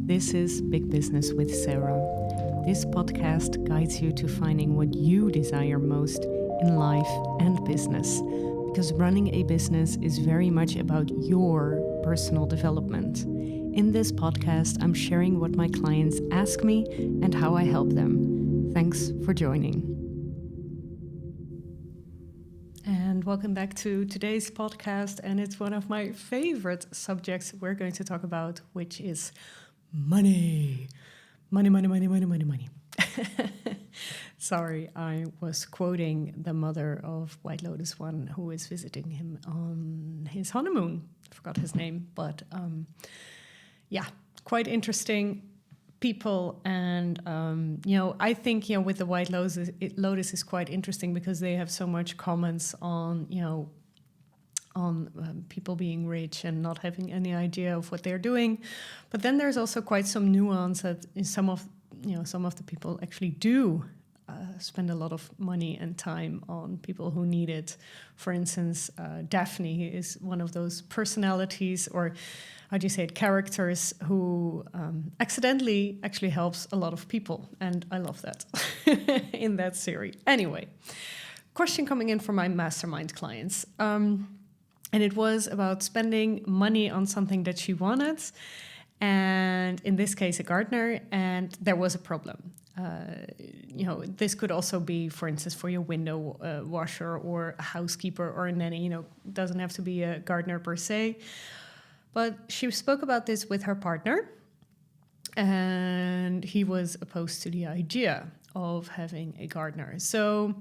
This is Big Business with Sarah. This podcast guides you to finding what you desire most in life and business, because running a business is very much about your personal development. In this podcast, I'm sharing what my clients ask me and how I help them. Thanks for joining. And welcome back to today's podcast, and it's one of my favorite subjects we're going to talk about, which is money. Money. Sorry, I was quoting the mother of White Lotus One, who is visiting him on his honeymoon. I forgot his name, but quite interesting people. And I think with the White Lotus is quite interesting because they have so much comments on people being rich and not having any idea of what they're doing. But then there's also quite some nuance that some of the people actually do spend a lot of money and time on people who need it. For instance, Daphne is one of those personalities, or how do you say it, characters who accidentally actually helps a lot of people. And I love that in that series. Anyway, question coming in from my mastermind clients. And it was about spending money on something that she wanted, and in this case, a gardener, and there was a problem. This could also be, for instance, for your window washer or a housekeeper or a nanny. It doesn't have to be a gardener per se. But she spoke about this with her partner, and he was opposed to the idea of having a gardener. So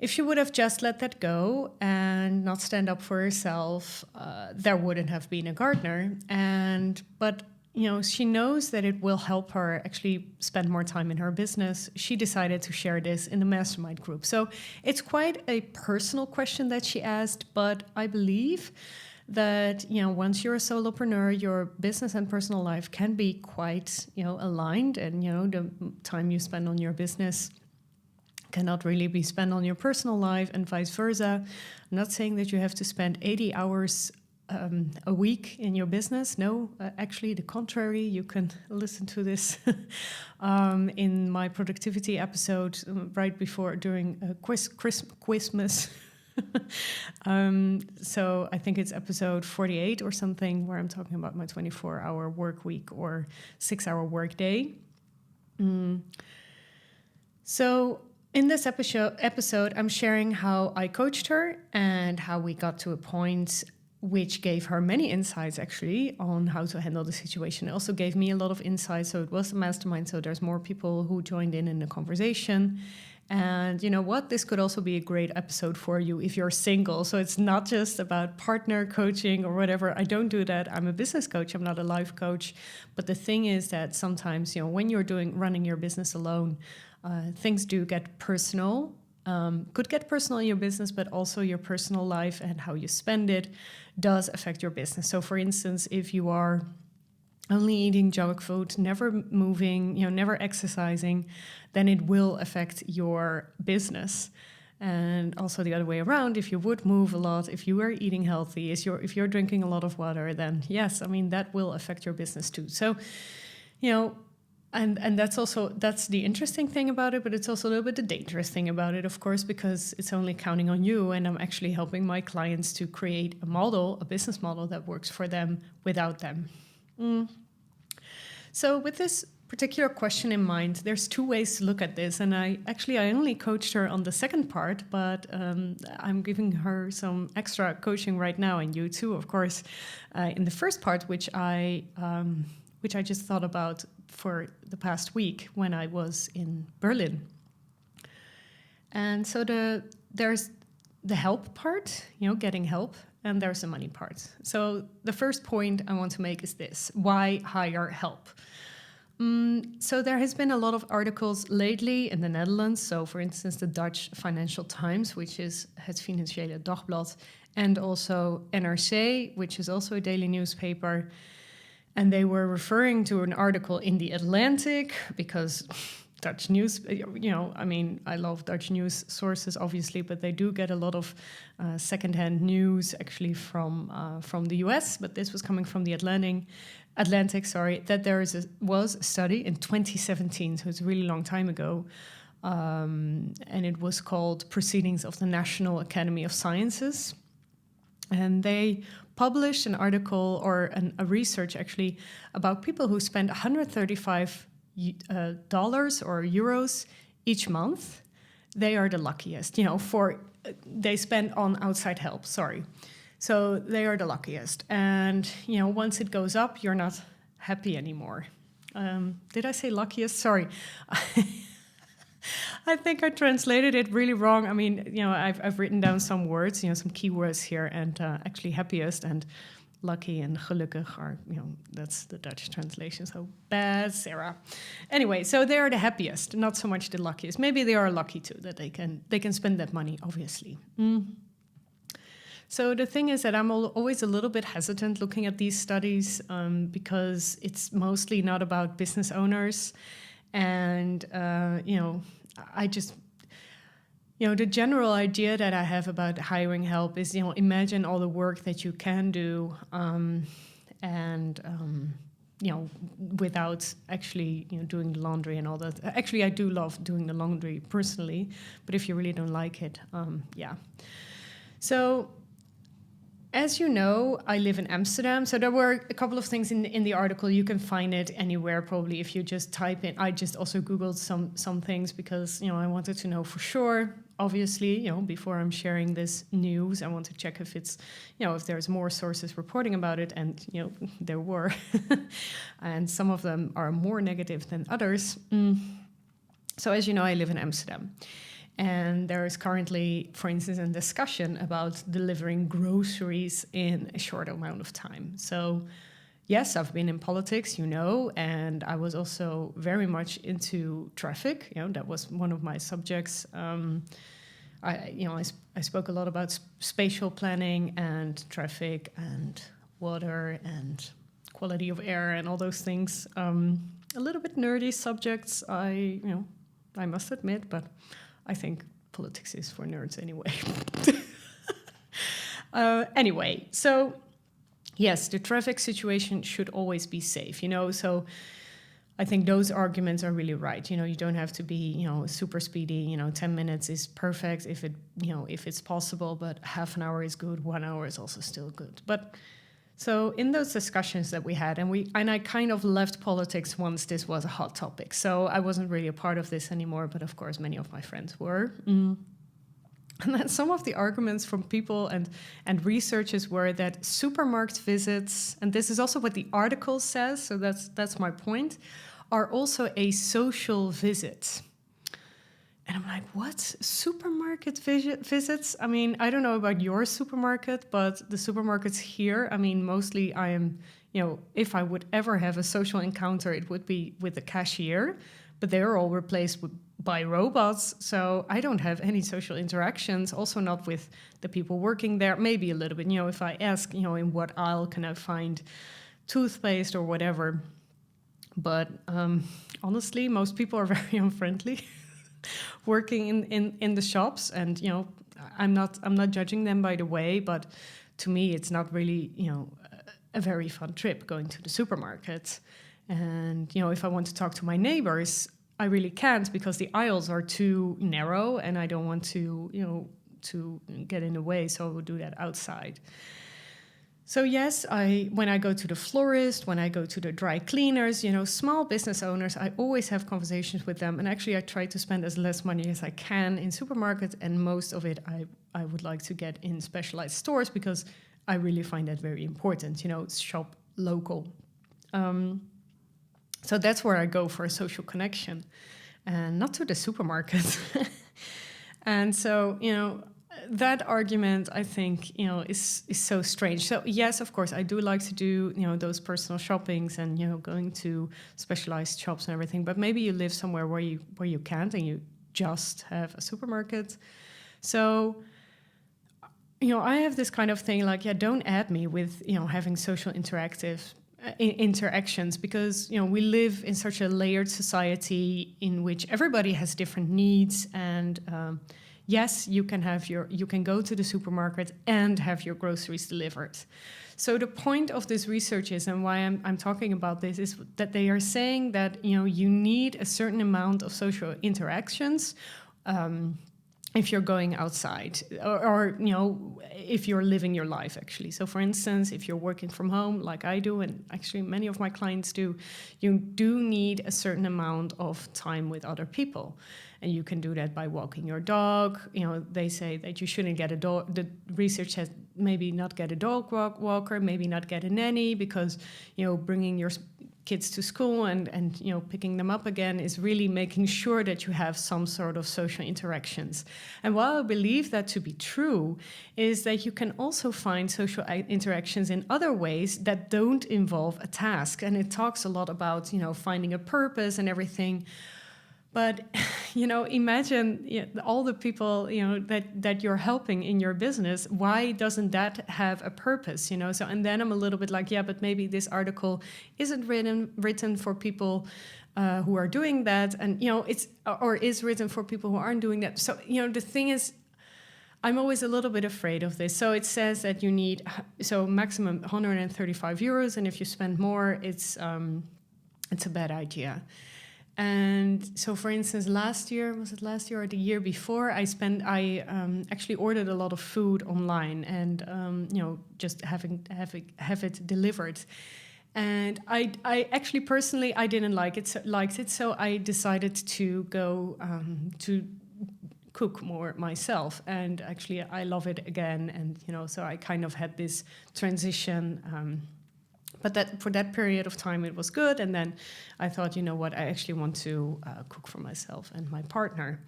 if she would have just let that go and not stand up for herself, there wouldn't have been a gardener. But she knows that it will help her actually spend more time in her business. She decided to share this in the mastermind group. So it's quite a personal question that she asked, but I believe that, once you're a solopreneur, your business and personal life can be quite, aligned. And, the time you spend on your business cannot really be spent on your personal life and vice versa. I'm not saying that you have to spend 80 hours a week in your business. No, actually the contrary. You can listen to this in my productivity episode right before, during Christmas. So I think it's episode 48 or something, where I'm talking about my 24-hour work week or 6-hour work day. So in this episode, I'm sharing how I coached her and how we got to a point which gave her many insights, actually, on how to handle the situation. It also gave me a lot of insights. So it was a mastermind, so there's more people who joined in the conversation. And you know what? This could also be a great episode for you if you're single. So it's not just about partner coaching or whatever. I don't do that. I'm a business coach. I'm not a life coach. But the thing is that sometimes, when you're running your business alone, things do get personal. Could get personal in your business, but also your personal life and how you spend it does affect your business. So for instance, if you are only eating junk food, never moving, never exercising, then it will affect your business. And also the other way around, if you would move a lot, if you are eating healthy, if you're drinking a lot of water, then yes, that will affect your business too. So, and that's the interesting thing about it, but it's also a little bit the dangerous thing about it, of course, because it's only counting on you, and I'm actually helping my clients to create a business model that works for them without them. So with this particular question in mind, there's two ways to look at this, and I only coached her on the second part, but I'm giving her some extra coaching right now, and you too, of course, in the first part, which I just thought about for the past week when I was in Berlin. And so there's the help part, getting help, and there's the money part. So the first point I want to make is this: why hire help? So there has been a lot of articles lately in the Netherlands. So for instance, the Dutch Financial Times, which is Het Financiële Dagblad, and also NRC, which is also a daily newspaper. And they were referring to an article in The Atlantic because Dutch news, I mean, I love Dutch news sources, obviously, but they do get a lot of secondhand news actually from the US. But this was coming from the Atlantic, that there was a study in 2017, so it's a really long time ago, and it was called Proceedings of the National Academy of Sciences. And they published an article or a research actually about people who spend $135 or euros each month. They are the luckiest, they spend on outside help, So they are the luckiest. And, once it goes up, you're not happy anymore. Did I say luckiest? Sorry. I think I translated it really wrong. I mean, I've written down some words, some keywords here, and actually happiest and lucky and gelukkig are, that's the Dutch translation. So bad, Sarah. Anyway, so they are the happiest, not so much the luckiest. Maybe they are lucky too that they can spend that money, obviously. So the thing is that I'm always a little bit hesitant looking at these studies because it's mostly not about business owners. And, I just, the general idea that I have about hiring help is, imagine all the work that you can do without actually, doing the laundry and all that. Actually, I do love doing the laundry personally, but if you really don't like it, yeah. So, as you know, I live in Amsterdam, so there were a couple of things in the article. You can find it anywhere, probably, if you just type in. I just also Googled some things because, I wanted to know for sure. Obviously, before I'm sharing this news, I want to check if it's, if there's more sources reporting about it, and, there were. And some of them are more negative than others. So as you know, I live in Amsterdam. And there is currently, for instance, a discussion about delivering groceries in a short amount of time. So, yes, I've been in politics, and I was also very much into traffic. That was one of my subjects. I spoke a lot about spatial planning and traffic and water and quality of air and all those things. A little bit nerdy subjects, I must admit, but I think politics is for nerds anyway. Anyway, so yes, the traffic situation should always be safe, so I think those arguments are really right. You don't have to be, super speedy, 10 minutes is perfect if it's possible, but half an hour is good, 1 hour is also still good. But so in those discussions that we had, and I kind of left politics once this was a hot topic. So I wasn't really a part of this anymore, but of course many of my friends were. And then some of the arguments from people and researchers were that supermarket visits, and this is also what the article says, so that's my point, are also a social visit. And I'm like, what? Supermarket visits? I mean, I don't know about your supermarket, but the supermarkets here, I mean, mostly I am, if I would ever have a social encounter, it would be with the cashier, but they're all replaced by robots. So I don't have any social interactions, also not with the people working there. Maybe a little bit, if I ask, in what aisle can I find toothpaste or whatever. But honestly, most people are very unfriendly. Working in the shops, and I'm not judging them, by the way, but to me it's not really a very fun trip going to the supermarket. And if I want to talk to my neighbors, I really can't because the aisles are too narrow and I don't want to to get in the way, so I will do that outside. So yes, when I go to the florist, when I go to the dry cleaners, small business owners, I always have conversations with them. And actually, I try to spend as less money as I can in supermarkets, and most of it I would like to get in specialized stores because I really find that very important. Shop local. So that's where I go for a social connection, and not to the supermarket. And so that argument, I think, is so strange. So yes, of course, I do like to do, those personal shoppings and, going to specialized shops and everything. But maybe you live somewhere where you can't and you just have a supermarket. So, I have this kind of thing like, don't add me with, having social interactions, because we live in such a layered society in which everybody has different needs, and yes, you can go to the supermarket and have your groceries delivered. So the point of this research is, and why I'm talking about this, is that they are saying that you need a certain amount of social interactions if you're going outside, or if you're living your life, actually. So for instance, if you're working from home like I do, and actually many of my clients do, you do need a certain amount of time with other people. And you can do that by walking your dog. They say that you shouldn't get a dog. The research says maybe not get a dog walker, maybe not get a nanny, because bringing your kids to school and picking them up again is really making sure that you have some sort of social interactions. And while I believe that to be true, is that you can also find social interactions in other ways that don't involve a task. And it talks a lot about finding a purpose and everything. But, imagine all the people, that you're helping in your business. Why doesn't that have a purpose, So, and then I'm a little bit like, yeah, but maybe this article isn't written for people who are doing that. And, or is written for people who aren't doing that. So, the thing is, I'm always a little bit afraid of this. So it says that you need, maximum 135 euros. And if you spend more, it's a bad idea. And so, for instance, last year or the year before, I actually ordered a lot of food online, and just have it delivered. And I actually personally I didn't liked it, so I decided to go to cook more myself. And actually, I love it again. And so I kind of had this transition. But that for that period of time, it was good. And then I thought, I actually want to cook for myself and my partner.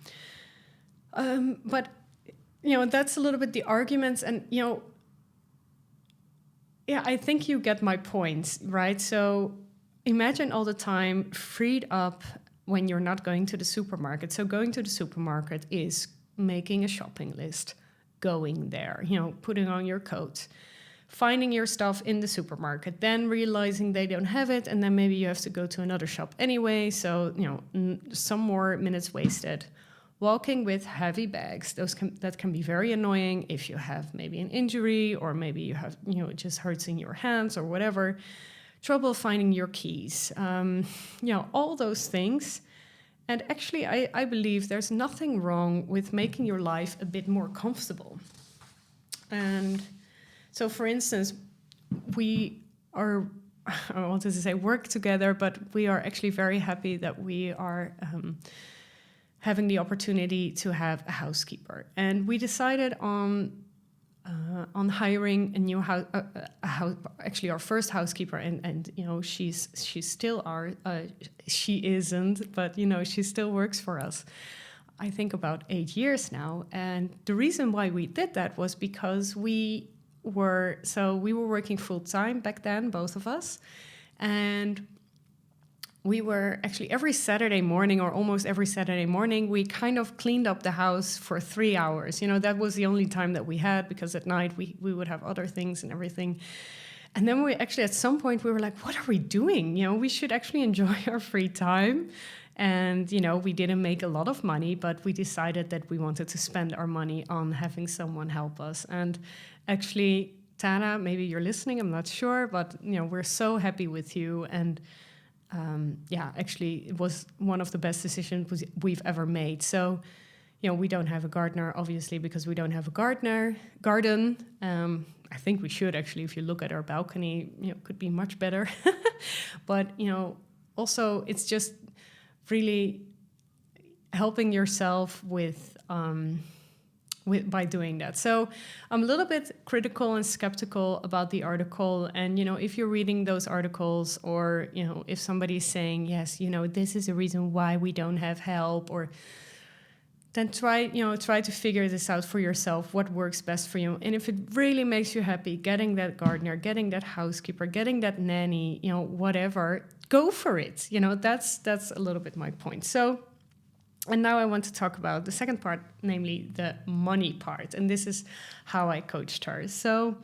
But, that's a little bit the arguments. And, I think you get my point, right? So imagine all the time freed up when you're not going to the supermarket. So going to the supermarket is making a shopping list, going there, putting on your coat, finding your stuff in the supermarket, then realizing they don't have it, and then maybe you have to go to another shop anyway, so some more minutes wasted. Walking with heavy bags, that can be very annoying if you have maybe an injury, or maybe you have it just hurts in your hands or whatever. Trouble finding your keys, all those things. And actually, I believe there's nothing wrong with making your life a bit more comfortable. And so, for instance, we are, I wanted to say work together, but we are actually very happy that we are having the opportunity to have a housekeeper. And we decided on hiring a new actually our first housekeeper, and she's still she isn't, but she still works for us. I think about 8 years now. And the reason why we did that was because we were working full time back then, both of us, and we were actually every Saturday morning, or almost every Saturday morning, we kind of cleaned up the house for 3 hours. That was the only time that we had, because at night we would have other things and everything. And then we actually, at some point, we were like, what are we doing? We should actually enjoy our free time. And, we didn't make a lot of money, but we decided that we wanted to spend our money on having someone help us. And actually, Tana, maybe you're listening, I'm not sure, but, we're so happy with you. And actually, it was one of the best decisions we've ever made. So, we don't have a gardener, obviously, because we don't have a garden. I think we should, actually. If you look at our balcony, it could be much better. But, also, it's just really helping yourself by doing that. So I'm a little bit critical and skeptical about the article. And, if you're reading those articles, or, if somebody's saying, yes, this is a reason why we don't have help, or then try to figure this out for yourself, what works best for you. And if it really makes you happy, getting that gardener, getting that housekeeper, getting that nanny, whatever, go for it. That's a little bit my point. So, and now I want to talk about the second part, namely the money part. And this is how I coached her. So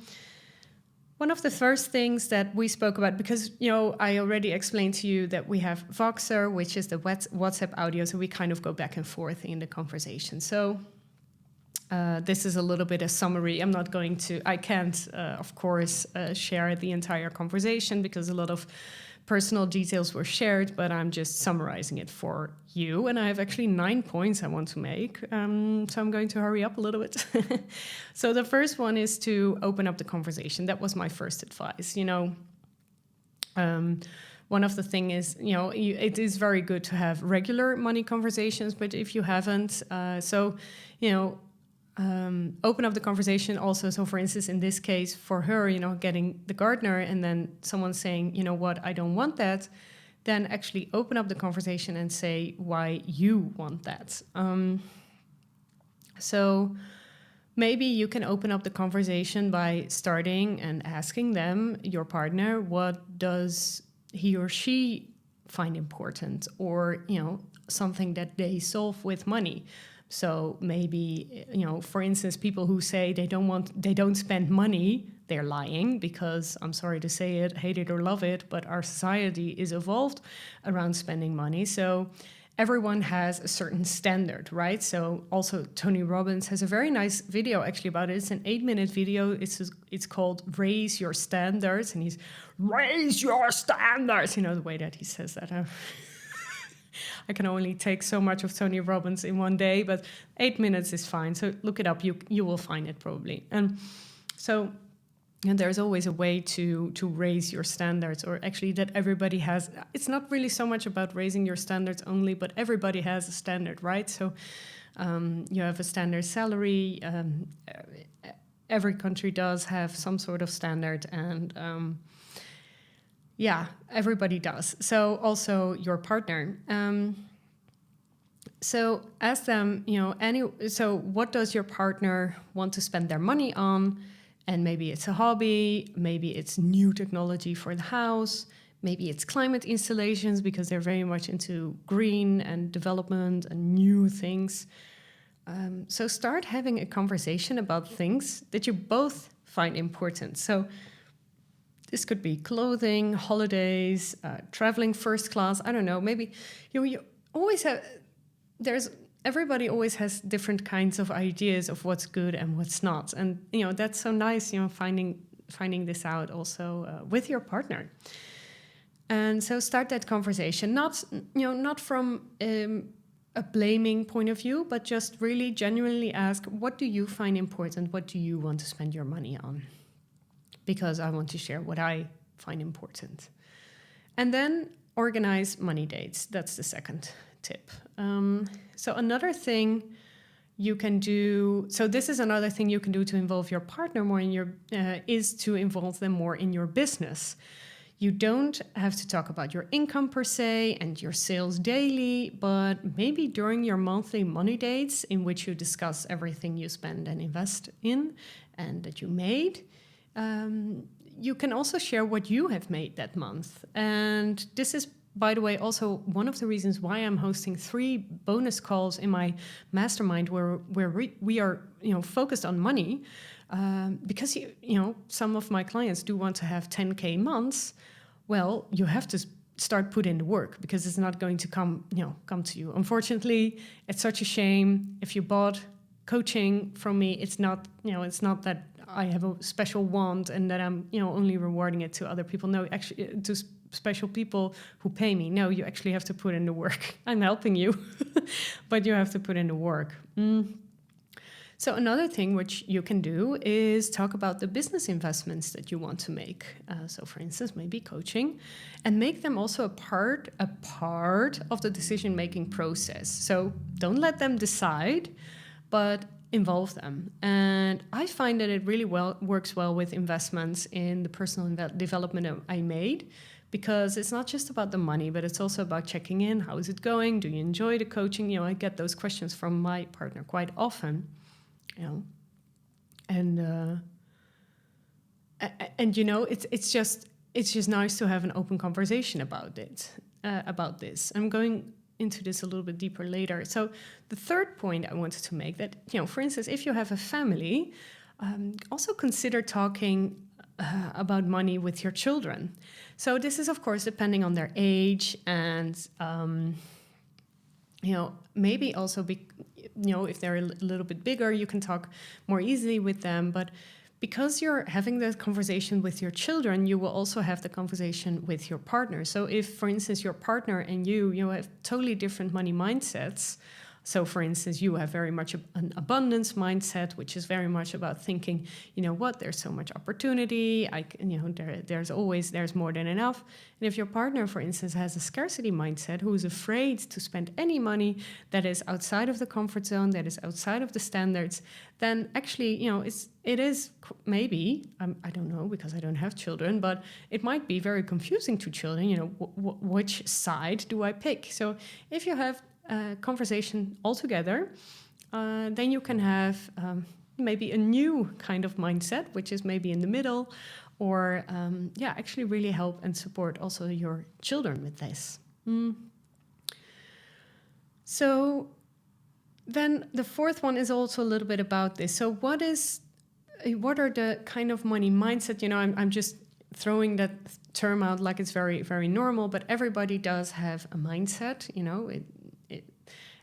One of the first things that we spoke about, because, I already explained to you that we have Voxer, which is the WhatsApp audio, so we kind of go back and forth in the conversation. So this is a little bit a summary. I can't, of course, share the entire conversation because a lot of personal details were shared, but I'm just summarizing it for you. And I have actually 9 points I want to make. So I'm going to hurry up a little bit. So the first one is to open up the conversation. That was my first advice. One of the things is, it is very good to have regular money conversations, but if you haven't, open up the conversation also. So for instance, in this case, for her, getting the gardener and then someone saying, you know what, I don't want that, then actually open up the conversation and say why you want that. So maybe you can open up the conversation by starting and asking them, your partner, what does he or she find important, or, something that they solve with money. So maybe, for instance, people who say they don't spend money, they're lying, because I'm sorry to say it, hate it or love it, but our society is evolved around spending money. So everyone has a certain standard, right? So also Tony Robbins has a very nice video actually about it. It's an 8-minute video. It's called Raise Your Standards, and he's raise your standards. The way that he says that. I can only take so much of Tony Robbins in one day, but 8 minutes is fine. So look it up. You will find it probably. And so there's always a way to raise your standards, or actually that everybody has. It's not really so much about raising your standards only, but everybody has a standard, right? So you have a standard salary. Every country does have some sort of standard, and everybody does. So also your partner. So ask them, so what does your partner want to spend their money on? And maybe it's a hobby, maybe it's new technology for the house, maybe it's climate installations because they're very much into green and development and new things. So start having a conversation about things that you both find important. So this could be clothing, holidays, traveling first class. I don't know. Maybe you always have. Everybody always has different kinds of ideas of what's good and what's not, and that's so nice. Finding this out also with your partner. And so start that conversation, not from a blaming point of view, but just really genuinely ask, what do you find important? What do you want to spend your money on? Because I want to share what I find important. And then organize money dates. That's the second tip. So another thing you can do, so this is another thing you can do to involve your partner more is to involve them more in your business. You don't have to talk about your income per se and your sales daily, but maybe during your monthly money dates in which you discuss everything you spend and invest in and that you made, you can also share what you have made that month. And this is, by the way, also one of the reasons why I'm hosting 3 bonus calls in my mastermind where we are focused on money, because some of my clients do want to have 10K months. Well, you have to start put in the work because it's not going to come to you. Unfortunately, it's such a shame. If you bought coaching from me, it's not that I have a special wand and that I'm only rewarding it to other people. No, actually to special people who pay me. No, you actually have to put in the work. I'm helping you, but you have to put in the work. So another thing which you can do is talk about the business investments that you want to make. So for instance, maybe coaching, and make them also a part of the decision-making process. So don't let them decide, but involve them. And I find that it really works well with investments in the personal development I made, because it's not just about the money, but it's also about checking in. How is it going? Do you enjoy the coaching? I get those questions from my partner quite often. And it's just nice to have an open conversation about it, about this. I'm going into this a little bit deeper later. So the third point I wanted to make, that for instance, if you have a family, also consider talking about money with your children. So this is, of course, depending on their age and, maybe also, if they're a little bit bigger, you can talk more easily with them. But because you're having that conversation with your children, you will also have the conversation with your partner. So if, for instance, your partner and you have totally different money mindsets. So, for instance, you have very much an abundance mindset, which is very much about thinking, there's so much opportunity. There's more than enough. And if your partner, for instance, has a scarcity mindset, who is afraid to spend any money that is outside of the comfort zone, that is outside of the standards, then actually, it is maybe, I don't know because I don't have children, but it might be very confusing to children. Which side do I pick? So if you have conversation altogether, then you can have maybe a new kind of mindset, which is maybe in the middle, or actually really help and support also your children with this. So then the fourth one is also a little bit about this. So what are the kind of money mindset? I'm just throwing that term out like it's very, very normal, but everybody does have a mindset,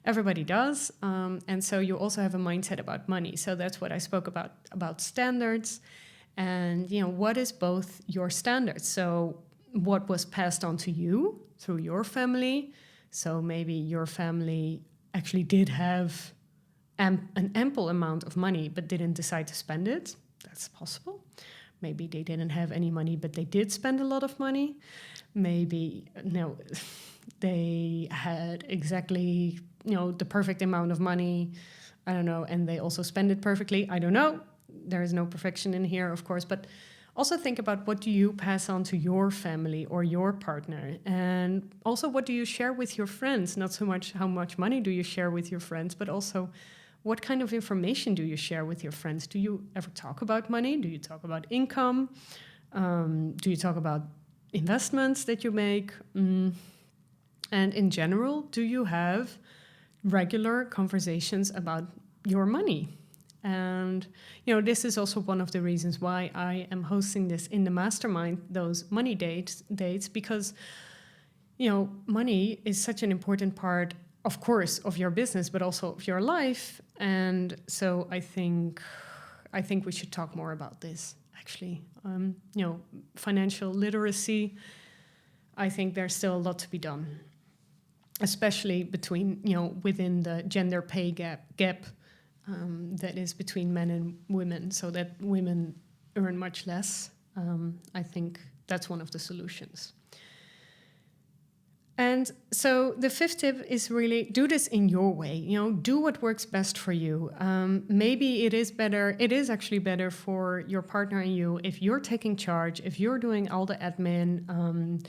everybody does. And so you also have a mindset about money. So that's what I spoke about standards. And, what is both your standards? So what was passed on to you through your family? So maybe your family actually did have an ample amount of money, but didn't decide to spend it. That's possible. Maybe they didn't have any money, but they did spend a lot of money. Maybe, they had exactly, the perfect amount of money. I don't know. And they also spend it perfectly. I don't know. There is no perfection in here, of course. But also think about, what do you pass on to your family or your partner? And also, what do you share with your friends? Not so much how much money do you share with your friends, but also what kind of information do you share with your friends? Do you ever talk about money? Do you talk about income? Do you talk about investments that you make? And in general, do you have regular conversations about your money? And, this is also one of the reasons why I am hosting this in the Mastermind, those money dates, because, money is such an important part, of course, of your business, but also of your life. And so I think we should talk more about this, actually. Financial literacy, I think there's still a lot to be done, especially between, within the gender pay gap that is between men and women, so that women earn much less. I think that's one of the solutions. And so the fifth tip is really do this in your way. Do what works best for you. Maybe it is actually better for your partner and you if you're taking charge, if you're doing all the admin,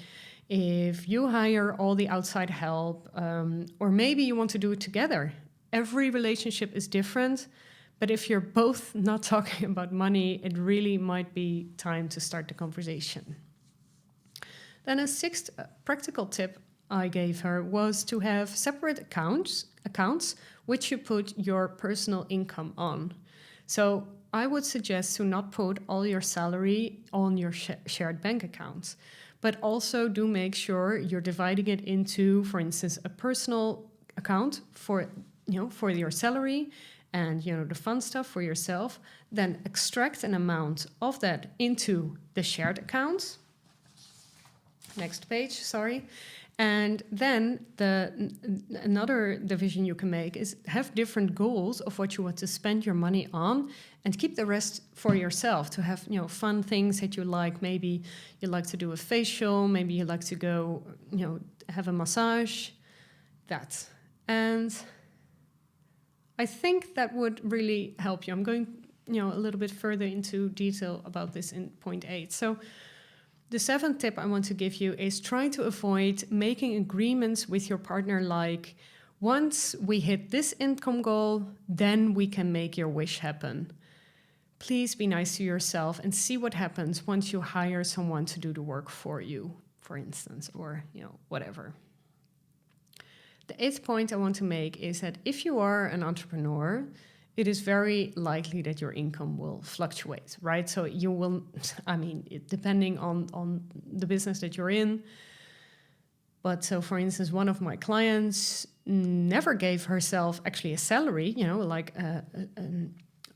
if you hire all the outside help, or maybe you want to do it together. Every relationship is different, but if you're both not talking about money, it really might be time to start the conversation. Then a sixth practical tip I gave her was to have separate accounts which you put your personal income on. So I would suggest to not put all your salary on your shared bank accounts, but also do make sure you're dividing it into, for instance, a personal account for your salary and the fun stuff for yourself. Then extract an amount of that into the shared account. Next page, sorry. And then another division you can make is have different goals of what you want to spend your money on, and keep the rest for yourself to have fun things that you like. Maybe you like to do a facial, maybe you like to go have a massage, that. And I think that would really help you. I'm going a little bit further into detail about this in point 8. So the seventh tip I want to give you is try to avoid making agreements with your partner like, once we hit this income goal, then we can make your wish happen. Please be nice to yourself and see what happens once you hire someone to do the work for you, for instance, or whatever. The eighth point I want to make is that if you are an entrepreneur it is very likely that your income will fluctuate, right? So you will, depending on the business that you're in. But so, for instance, one of my clients never gave herself actually a salary, like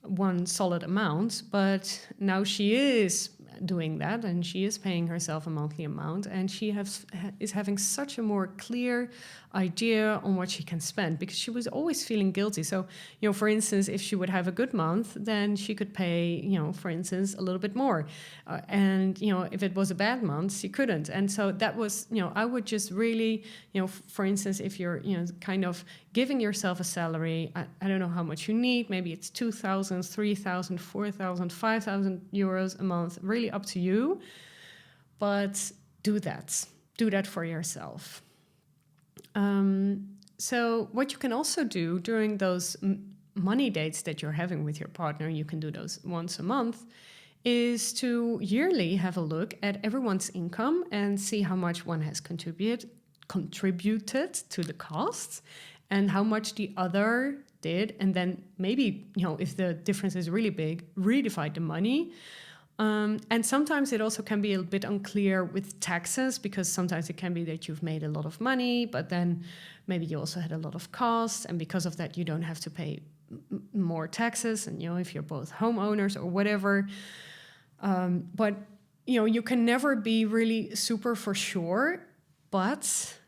one solid amount, but now she is doing that, and she is paying herself a monthly amount, and she is having such a more clear idea on what she can spend, because she was always feeling guilty. So, for instance, if she would have a good month, then she could pay, for instance, a little bit more. And if it was a bad month, she couldn't. And so that was, I would just really, for instance, if you're, kind of giving yourself a salary, I don't know how much you need. Maybe it's 2,000, 3,000, 4,000, 5,000 euros a month, really up to you. But do that for yourself. So what you can also do during those money dates that you're having with your partner, you can do those once a month, is to yearly have a look at everyone's income and see how much one has contributed to the costs and how much the other did. And then maybe, if the difference is really big, redivide the money. And sometimes it also can be a bit unclear with taxes, because sometimes it can be that you've made a lot of money, but then maybe you also had a lot of costs, and because of that you don't have to pay more taxes, and if you're both homeowners or whatever. But you can never be really super for sure, but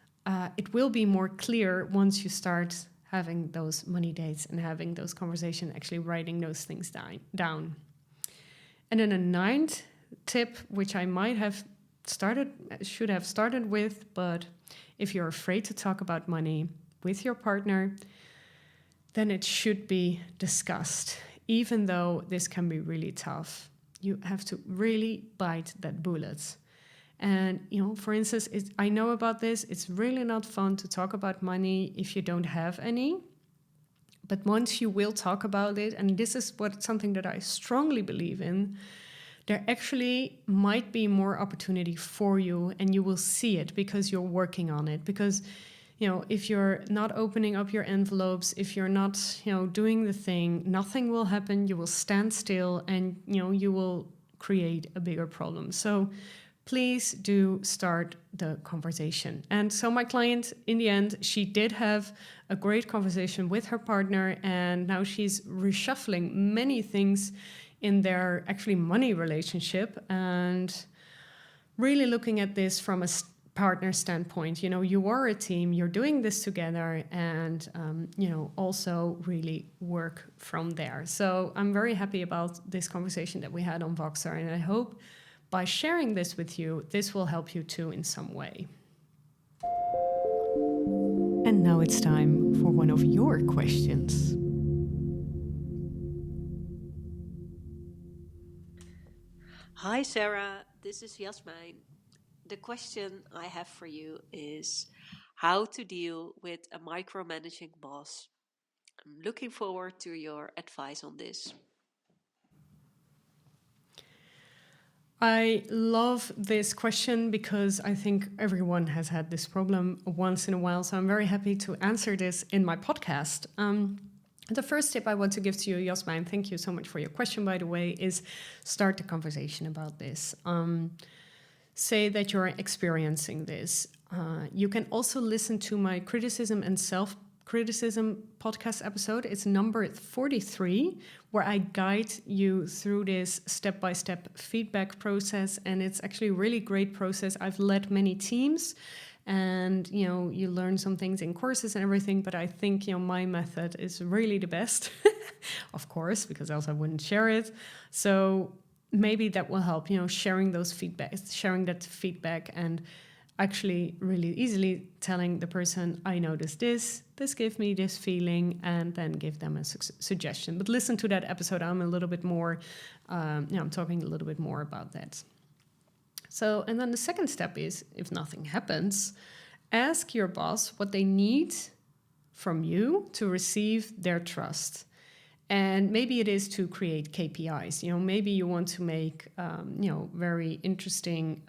it will be more clear once you start having those money dates and having those conversations, actually writing those things down. And then a ninth tip, which I should have started with, but if you're afraid to talk about money with your partner, then it should be discussed. Even though this can be really tough, you have to really bite that bullet. And, for instance, I know about this, it's really not fun to talk about money if you don't have any. But once you will talk about it, and this is something that I strongly believe in, there actually might be more opportunity for you, and you will see it because you're working on it. Because, if you're not opening up your envelopes, if you're not, doing the thing, nothing will happen. You will stand still, and, you will create a bigger problem. So please do start the conversation. And so my client, in the end, she did have a great conversation with her partner, and now she's reshuffling many things in their actually money relationship and really looking at this from a partner standpoint. You are a team, you're doing this together, and, also really work from there. So I'm very happy about this conversation that we had on Voxer, and I hope by sharing this with you, this will help you too in some way. And now it's time for one of your questions. Hi Sarah, this is Jasmijn. The question I have for you is how to deal with a micromanaging boss. I'm looking forward to your advice on this. I love this question because I think everyone has had this problem once in a while. So I'm very happy to answer this in my podcast. The first tip I want to give to you, Jasmijn, thank you so much for your question, by the way, is start the conversation about this. Say that you're experiencing this. You can also listen to my criticism and self-criticism podcast episode. It's number 43, where I guide you through this step-by-step feedback process. And it's actually a really great process. I've led many teams, and you learn some things in courses and everything, but I think my method is really the best, of course, because else I wouldn't share it. So maybe that will help, sharing that feedback, and actually really easily telling the person, I noticed this gave me this feeling, and then give them a suggestion. But listen to that episode. I'm a little bit more, I'm talking a little bit more about that. So, and then the second step is, if nothing happens, ask your boss what they need from you to receive their trust. And maybe it is to create KPIs. Maybe you want to make, very interesting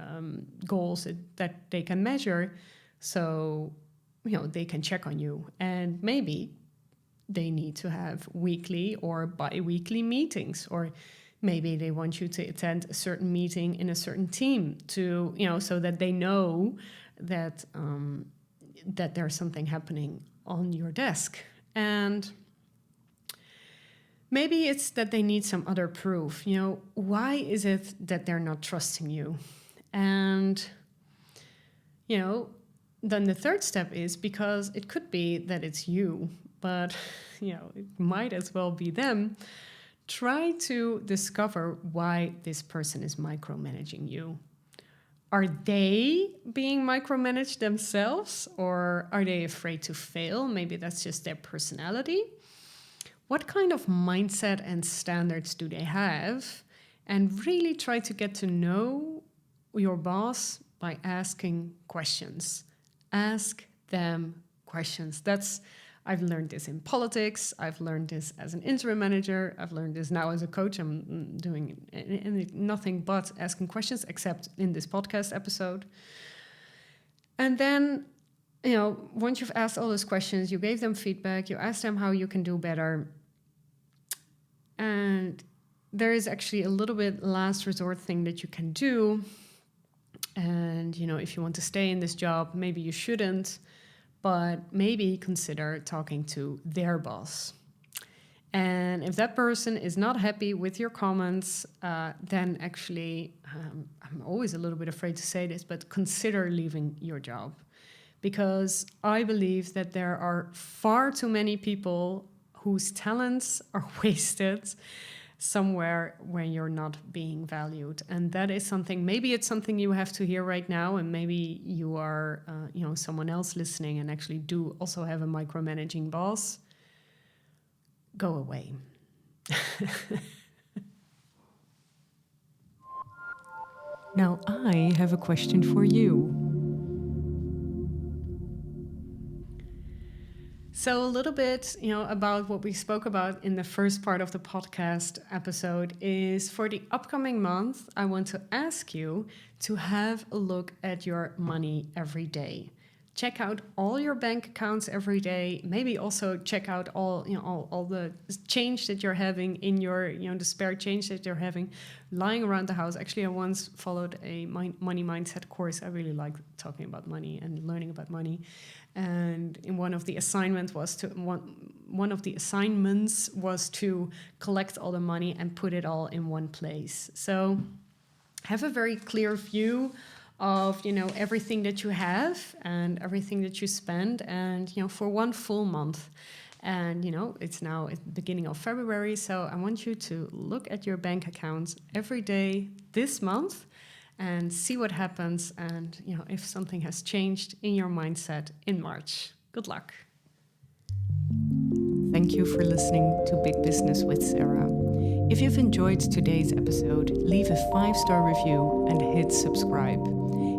goals that they can measure, so, they can check on you. And maybe they need to have weekly or bi-weekly meetings, or maybe they want you to attend a certain meeting in a certain team to, so that they know that that there's something happening on your desk. And maybe it's that they need some other proof. Why is it that they're not trusting you? And, then the third step is, because it could be that it's you, but, it might as well be them. Try to discover why this person is micromanaging you. Are they being micromanaged themselves, or are they afraid to fail? Maybe that's just their personality. What kind of mindset and standards do they have? And really try to get to know your boss by asking questions. Ask them questions. I've learned this in politics. I've learned this as an interim manager. I've learned this now as a coach. I'm doing nothing but asking questions, except in this podcast episode. And then, once you've asked all those questions, you gave them feedback, you asked them how you can do better. And there is actually a little bit last resort thing that you can do. And, if you want to stay in this job, maybe you shouldn't, but maybe consider talking to their boss. And if that person is not happy with your comments, then actually, I'm always a little bit afraid to say this, but consider leaving your job. Because I believe that there are far too many people whose talents are wasted somewhere where you're not being valued. And that is something, maybe it's something you have to hear right now, and maybe you are, someone else listening and actually do also have a micromanaging boss. Go away. Now I have a question for you. So a little bit, about what we spoke about in the first part of the podcast episode is, for the upcoming month, I want to ask you to have a look at your money every day. Check out all your bank accounts every day. Maybe also check out all the change that you're having in your, the spare change that you're having lying around the house. Actually, I once followed a money mindset course. I really like talking about money and learning about money. And in one of the assignments was to collect all the money and put it all in one place. So have a very clear view of, everything that you have and everything that you spend, and, for one full month. And, it's now at the beginning of February. So I want you to look at your bank accounts every day this month and see what happens, and if something has changed in your mindset in March. Good luck. Thank you for listening to Big Business with Sarah. If you've enjoyed today's episode, leave a 5-star review and hit subscribe.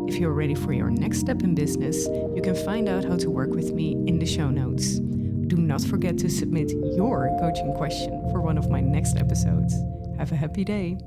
If you're ready for your next step in business, you can find out how to work with me in the show notes. Do not forget to submit your coaching question for one of my next episodes. Have a happy day.